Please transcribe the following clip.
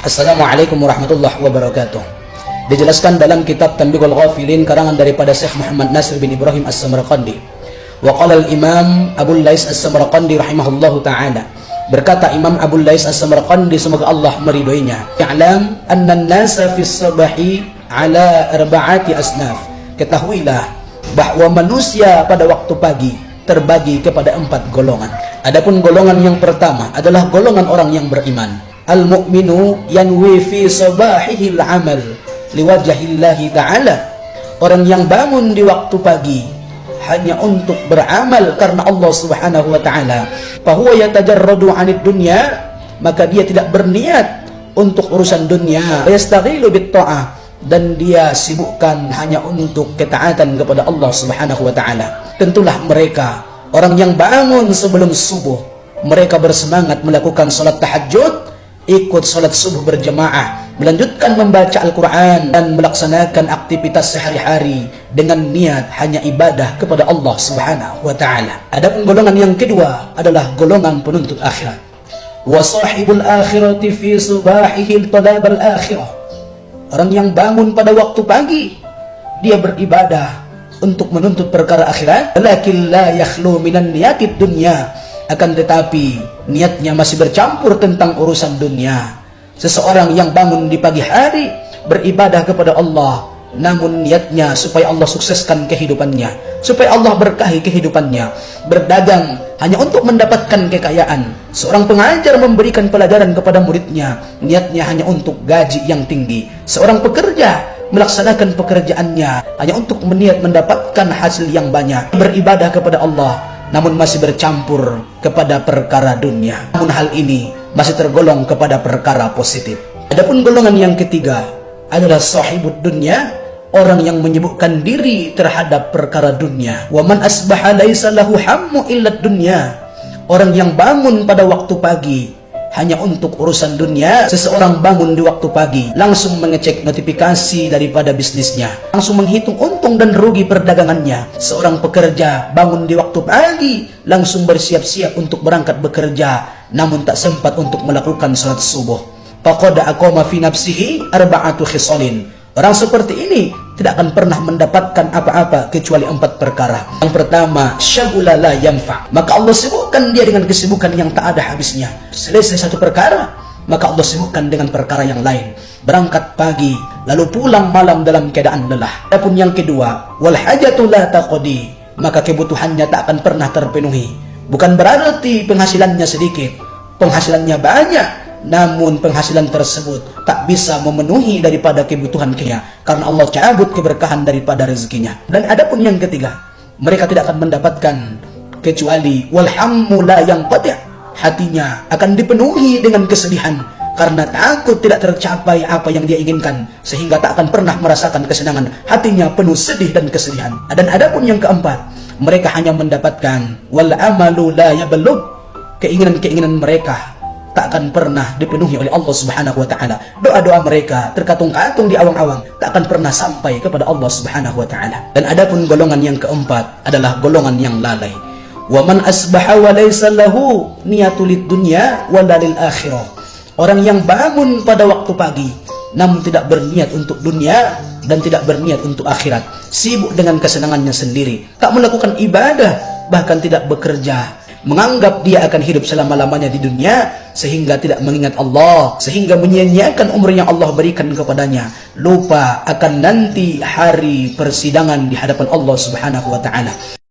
Assalamualaikum warahmatullahi wabarakatuh. Dijelaskan dalam kitab Tanbihul Ghafilin karangan daripada Syekh Muhammad Nasir bin Ibrahim As-Samarqandi. Wa qala al-Imam Abu Lais As-Samarqandi rahimahullahu ta'ala. Berkata Imam Abu Lais As-Samarqandi, semoga Allah meridhoinya, "I'lam anna an-nasa fi as-sabahi ala arba'ati asnaf." Ketahuilah bahwa manusia pada waktu pagi terbagi kepada 4 golongan. Adapun golongan yang pertama adalah golongan orang yang beriman. Al-mu'minu yanwi fi sabahihi al-amal liwajhillahi ta'ala. Orang yang bangun di waktu pagi hanya untuk beramal karena Allah Subhanahu wa taala. Fa huwa yatajarradu 'anid dunya, maka dia tidak berniat untuk urusan dunia. Yastaghilu bit ta'ah, dan dia sibukkan hanya untuk ketaatan kepada Allah Subhanahu wa taala. Tentulah mereka orang yang bangun sebelum subuh, mereka bersemangat melakukan salat tahajud, ikut salat subuh berjamaah, melanjutkan membaca Al-Quran dan melaksanakan aktivitas sehari-hari dengan niat hanya ibadah kepada Allah Subhanahu wa taala. Adapun golongan yang kedua adalah golongan penuntut akhirat. Wa sahibul akhirati fi subahihi talab al-akhirah. Orang yang bangun pada waktu pagi, dia beribadah untuk menuntut perkara akhirat, lakin la yakhlu minan niyatid dunya, akan tetapi niatnya masih bercampur tentang urusan dunia. Seseorang yang bangun di pagi hari beribadah kepada Allah, namun niatnya supaya Allah sukseskan kehidupannya, supaya Allah berkahi kehidupannya. Berdagang hanya untuk mendapatkan kekayaan. Seorang pengajar memberikan pelajaran kepada muridnya, niatnya hanya untuk gaji yang tinggi. Seorang pekerja melaksanakan pekerjaannya hanya untuk meniat mendapatkan hasil yang banyak. Beribadah kepada Allah namun masih bercampur kepada perkara dunia. Namun hal ini masih tergolong kepada perkara positif. Adapun golongan yang ketiga adalah sahibud dunya, orang yang menyibukkan diri terhadap perkara dunia. Wa man asbaha laisa lahu hammu illa dunya. Orang yang bangun pada waktu pagi hanya untuk urusan dunia. Seseorang bangun di waktu pagi, langsung mengecek notifikasi daripada bisnisnya, langsung menghitung untung dan rugi perdagangannya. Seorang pekerja bangun di waktu pagi, langsung bersiap-siap untuk berangkat bekerja, namun tak sempat untuk melakukan salat subuh. Faqad aqama fi nafsihi arba'atu khisalin. Orang seperti ini tidak akan pernah mendapatkan apa-apa kecuali 4 perkara. Yang pertama, syagula la yanfa', maka Allah sibukkan dia dengan kesibukan yang tak ada habisnya. Selesai satu perkara, maka Allah sibukkan dengan perkara yang lain. Berangkat pagi, lalu pulang malam dalam keadaan lelah. Adapun yang kedua, wal hajatu la taqdi, maka kebutuhannya tak akan pernah terpenuhi. Bukan berarti penghasilannya sedikit, penghasilannya banyak, namun penghasilan tersebut tak bisa memenuhi daripada kebutuhannya karena Allah cabut keberkahan daripada rezekinya. Dan adapun yang ketiga, mereka tidak akan mendapatkan kecuali walhammu la yanqati', hatinya akan dipenuhi dengan kesedihan karena takut tidak tercapai apa yang dia inginkan, sehingga tak akan pernah merasakan kesenangan. Hatinya penuh sedih dan kesedihan. Dan adapun yang keempat, mereka hanya mendapatkan wal amalu la yablugh, keinginan-keinginan mereka tak akan pernah dipenuhi oleh Allah Subhanahu wa taala. Doa-doa mereka terkatung-katung di awang-awang, tak akan pernah sampai kepada Allah Subhanahu wa taala. Dan adapun golongan yang keempat adalah golongan yang lalai. Wa man asbaha wa laysa lahu niyatul dunya wala lil akhirah. Orang yang bangun pada waktu pagi namun tidak berniat untuk dunia dan tidak berniat untuk akhirat, sibuk dengan kesenangannya sendiri, tak melakukan ibadah, bahkan tidak bekerja, menganggap dia akan hidup selama-lamanya di dunia, sehingga tidak mengingat Allah, sehingga menyia-nyiakan umur yang Allah berikan kepadanya, lupa akan nanti hari persidangan di hadapan Allah Subhanahu wa taala.